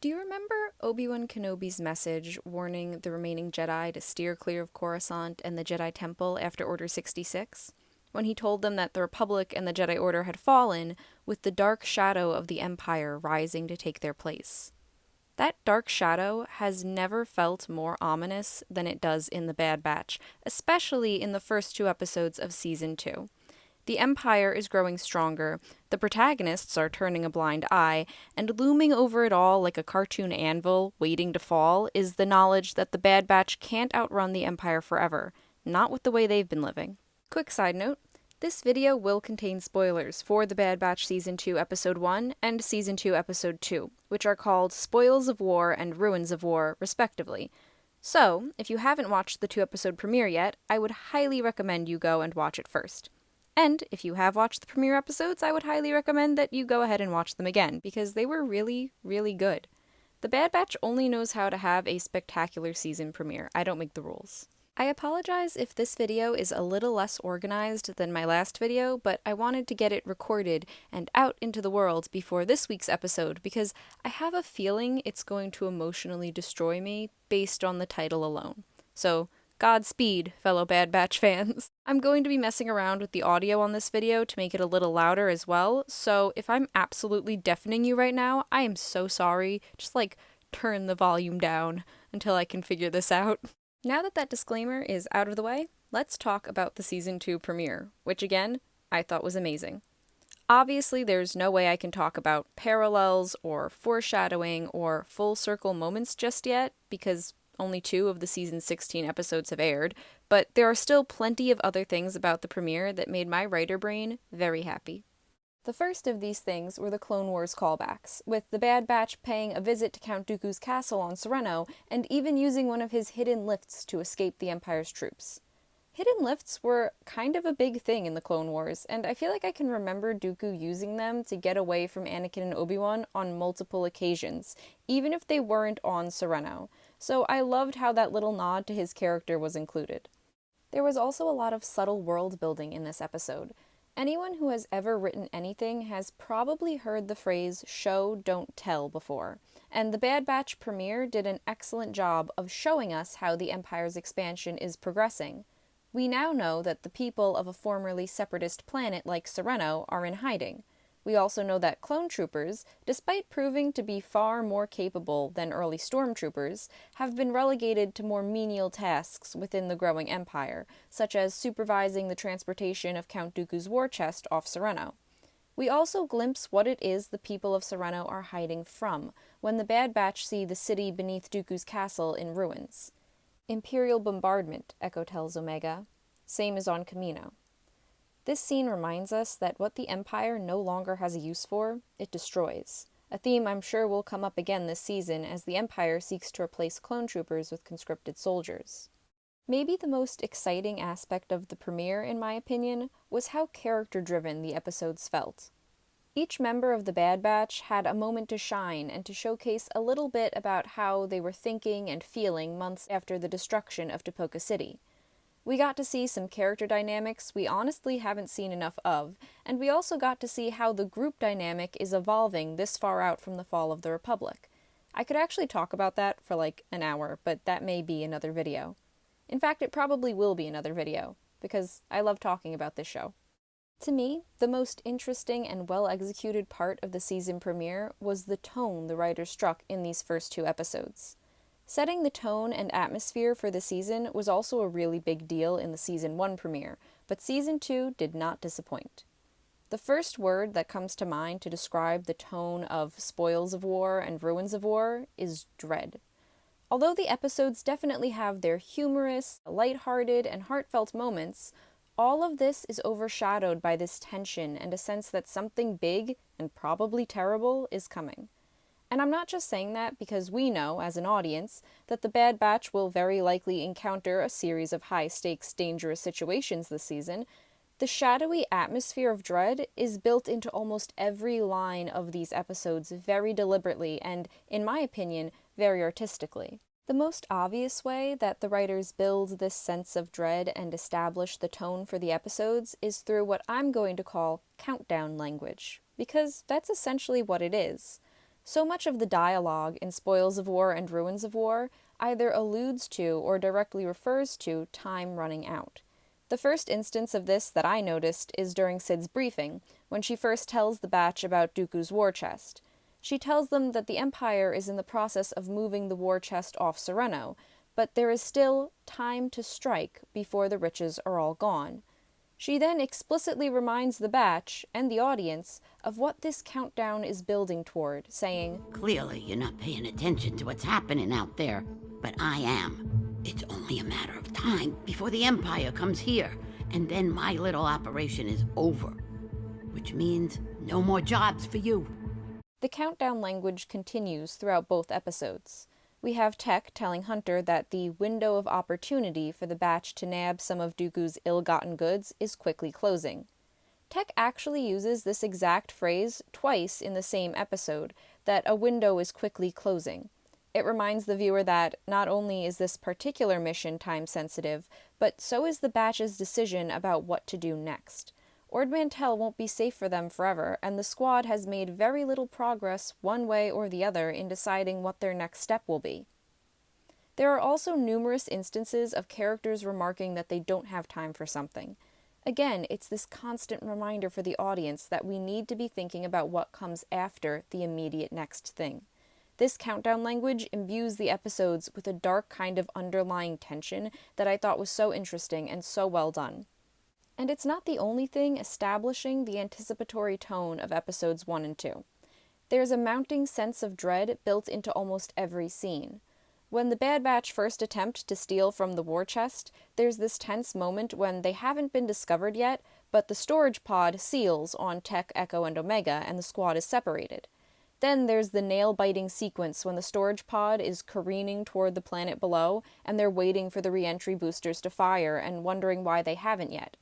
Do you remember Obi-Wan Kenobi's message warning the remaining Jedi to steer clear of Coruscant and the Jedi Temple after Order 66? When he told them that the Republic and the Jedi Order had fallen, with the dark shadow of the Empire rising to take their place. That dark shadow has never felt more ominous than it does in The Bad Batch, especially in the first two episodes of Season 2. The Empire is growing stronger, the protagonists are turning a blind eye, and looming over it all like a cartoon anvil waiting to fall is the knowledge that the Bad Batch can't outrun the Empire forever, not with the way they've been living. Quick side note, this video will contain spoilers for The Bad Batch Season 2 Episode 1 and Season 2 Episode 2, which are called Spoils of War and Ruins of War, respectively. So, if you haven't watched the two-episode premiere yet, I would highly recommend you go and watch it first. And if you have watched the premiere episodes, I would highly recommend that you go ahead and watch them again, because they were really, really good. The Bad Batch only knows how to have a spectacular season premiere. I don't make the rules. I apologize if this video is a little less organized than my last video, but I wanted to get it recorded and out into the world before this week's episode because I have a feeling it's going to emotionally destroy me based on the title alone. So, Godspeed, fellow Bad Batch fans. I'm going to be messing around with the audio on this video to make it a little louder as well, so if I'm absolutely deafening you right now, I am so sorry. Just turn the volume down until I can figure this out. Now that disclaimer is out of the way, let's talk about the Season 2 premiere, which again, I thought was amazing. Obviously, there's no way I can talk about parallels or foreshadowing or full circle moments just yet, because only 2 of the Season 16 episodes have aired, but there are still plenty of other things about the premiere that made my writer brain very happy. The first of these things were the Clone Wars callbacks, with the Bad Batch paying a visit to Count Dooku's castle on Sereno, and even using one of his hidden lifts to escape the Empire's troops. Hidden lifts were kind of a big thing in the Clone Wars, and I feel like I can remember Dooku using them to get away from Anakin and Obi-Wan on multiple occasions, even if they weren't on Sereno, so I loved how that little nod to his character was included. There was also a lot of subtle world building in this episode. Anyone who has ever written anything has probably heard the phrase show, don't tell before, and the Bad Batch premiere did an excellent job of showing us how the Empire's expansion is progressing. We now know that the people of a formerly separatist planet like Sereno are in hiding. We also know that clone troopers, despite proving to be far more capable than early stormtroopers, have been relegated to more menial tasks within the growing empire, such as supervising the transportation of Count Dooku's war chest off Sereno. We also glimpse what it is the people of Sereno are hiding from, when the Bad Batch see the city beneath Dooku's castle in ruins. Imperial bombardment, Echo tells Omega. Same as on Kamino. This scene reminds us that what the Empire no longer has a use for, it destroys. A theme I'm sure will come up again this season as the Empire seeks to replace clone troopers with conscripted soldiers. Maybe the most exciting aspect of the premiere, in my opinion, was how character-driven the episodes felt. Each member of the Bad Batch had a moment to shine and to showcase a little bit about how they were thinking and feeling months after the destruction of Tipoca City. We got to see some character dynamics we honestly haven't seen enough of, and we also got to see how the group dynamic is evolving this far out from the fall of the Republic. I could actually talk about that for an hour, but that may be another video. In fact, it probably will be another video, because I love talking about this show. To me, the most interesting and well-executed part of the season premiere was the tone the writers struck in these first 2 episodes. Setting the tone and atmosphere for the season was also a really big deal in the Season 1 premiere, but Season 2 did not disappoint. The first word that comes to mind to describe the tone of Spoils of War and Ruins of War is dread. Although the episodes definitely have their humorous, lighthearted, and heartfelt moments, all of this is overshadowed by this tension and a sense that something big, and probably terrible, is coming. And I'm not just saying that because we know, as an audience, that the Bad Batch will very likely encounter a series of high-stakes, dangerous situations this season. The shadowy atmosphere of dread is built into almost every line of these episodes very deliberately and, in my opinion, very artistically. The most obvious way that the writers build this sense of dread and establish the tone for the episodes is through what I'm going to call countdown language, because that's essentially what it is. So much of the dialogue in Spoils of War and Ruins of War either alludes to or directly refers to time running out. The first instance of this that I noticed is during Cid's briefing, when she first tells the batch about Dooku's war chest. She tells them that the Empire is in the process of moving the war chest off Sereno, but there is still time to strike before the riches are all gone. She then explicitly reminds the batch and the audience of what this countdown is building toward, saying, "Clearly you're not paying attention to what's happening out there, but I am. It's only a matter of time before the Empire comes here, and then my little operation is over. Which means no more jobs for you." The countdown language continues throughout both episodes. We have Tech telling Hunter that the window of opportunity for the batch to nab some of Dooku's ill-gotten goods is quickly closing. Tech actually uses this exact phrase twice in the same episode, that a window is quickly closing. It reminds the viewer that not only is this particular mission time-sensitive, but so is the batch's decision about what to do next. Ord Mantell won't be safe for them forever, and the squad has made very little progress one way or the other in deciding what their next step will be. There are also numerous instances of characters remarking that they don't have time for something. Again, it's this constant reminder for the audience that we need to be thinking about what comes after the immediate next thing. This countdown language imbues the episodes with a dark kind of underlying tension that I thought was so interesting and so well done. And it's not the only thing establishing the anticipatory tone of episodes 1 and 2. There's a mounting sense of dread built into almost every scene. When the Bad Batch first attempt to steal from the war chest, there's this tense moment when they haven't been discovered yet, but the storage pod seals on Tech, Echo, and Omega, and the squad is separated. Then there's the nail-biting sequence when the storage pod is careening toward the planet below, and they're waiting for the re-entry boosters to fire and wondering why they haven't yet.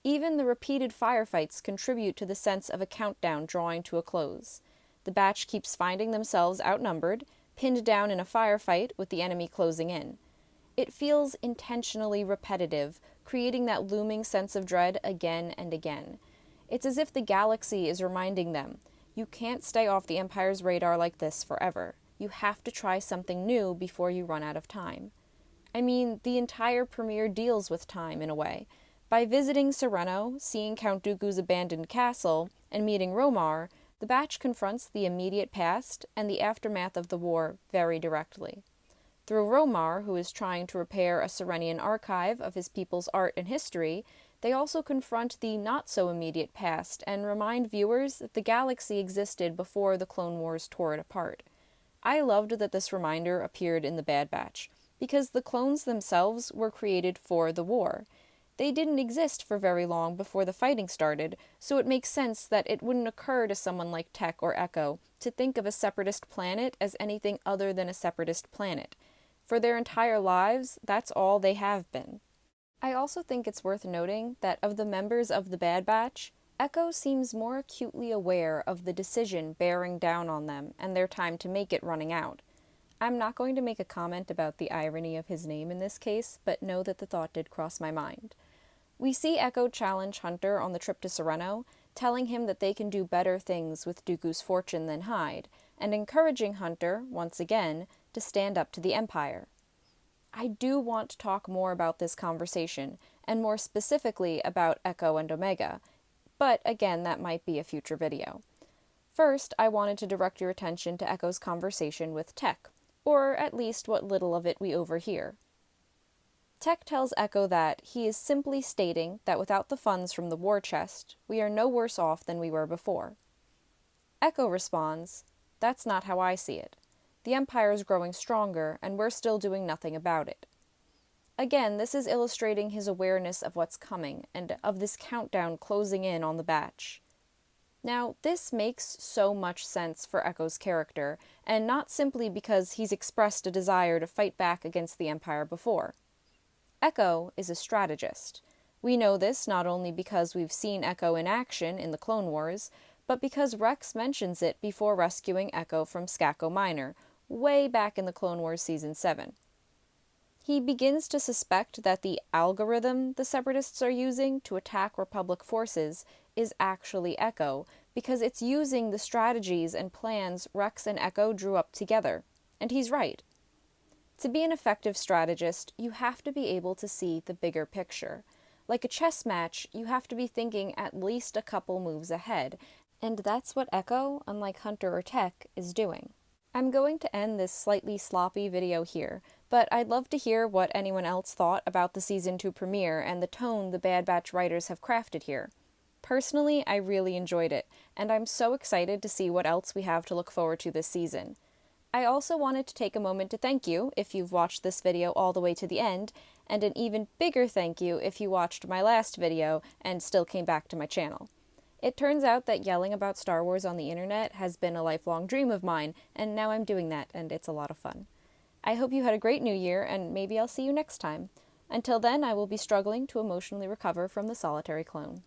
Even the repeated firefights contribute to the sense of a countdown drawing to a close. The batch keeps finding themselves outnumbered, pinned down in a firefight with the enemy closing in. It feels intentionally repetitive, creating that looming sense of dread again and again. It's as if the galaxy is reminding them, you can't stay off the Empire's radar like this forever. You have to try something new before you run out of time. I mean, the entire premiere deals with time in a way. By visiting Sereno, seeing Count Dooku's abandoned castle, and meeting Romar, the batch confronts the immediate past and the aftermath of the war very directly. Through Romar, who is trying to repair a Serenian archive of his people's art and history, they also confront the not-so-immediate past and remind viewers that the galaxy existed before the Clone Wars tore it apart. I loved that this reminder appeared in the Bad Batch, because the clones themselves were created for the war. They didn't exist for very long before the fighting started, so it makes sense that it wouldn't occur to someone like Tech or Echo to think of a separatist planet as anything other than a separatist planet. For their entire lives, that's all they have been. I also think it's worth noting that of the members of the Bad Batch, Echo seems more acutely aware of the decision bearing down on them and their time to make it running out. I'm not going to make a comment about the irony of his name in this case, but know that the thought did cross my mind. We see Echo challenge Hunter on the trip to Sereno, telling him that they can do better things with Dooku's fortune than Hyde, and encouraging Hunter, once again, to stand up to the Empire. I do want to talk more about this conversation, and more specifically about Echo and Omega, but again, that might be a future video. First, I wanted to direct your attention to Echo's conversation with Tech, or at least what little of it we overhear. Tech tells Echo that he is simply stating that without the funds from the war chest, we are no worse off than we were before. Echo responds, "That's not how I see it. The Empire is growing stronger, and we're still doing nothing about it." Again, this is illustrating his awareness of what's coming, and of this countdown closing in on the batch. Now, this makes so much sense for Echo's character, and not simply because he's expressed a desire to fight back against the Empire before. Echo is a strategist. We know this not only because we've seen Echo in action in the Clone Wars, but because Rex mentions it before rescuing Echo from Skako Minor, way back in the Clone Wars Season 7. He begins to suspect that the algorithm the Separatists are using to attack Republic forces is actually Echo, because it's using the strategies and plans Rex and Echo drew up together. And he's right. To be an effective strategist, you have to be able to see the bigger picture. Like a chess match, you have to be thinking at least a couple moves ahead, and that's what Echo, unlike Hunter or Tech, is doing. I'm going to end this slightly sloppy video here, but I'd love to hear what anyone else thought about the Season 2 premiere and the tone the Bad Batch writers have crafted here. Personally, I really enjoyed it, and I'm so excited to see what else we have to look forward to this season. I also wanted to take a moment to thank you if you've watched this video all the way to the end, and an even bigger thank you if you watched my last video and still came back to my channel. It turns out that yelling about Star Wars on the internet has been a lifelong dream of mine, and now I'm doing that, and it's a lot of fun. I hope you had a great new year, and maybe I'll see you next time. Until then, I will be struggling to emotionally recover from the solitary clone.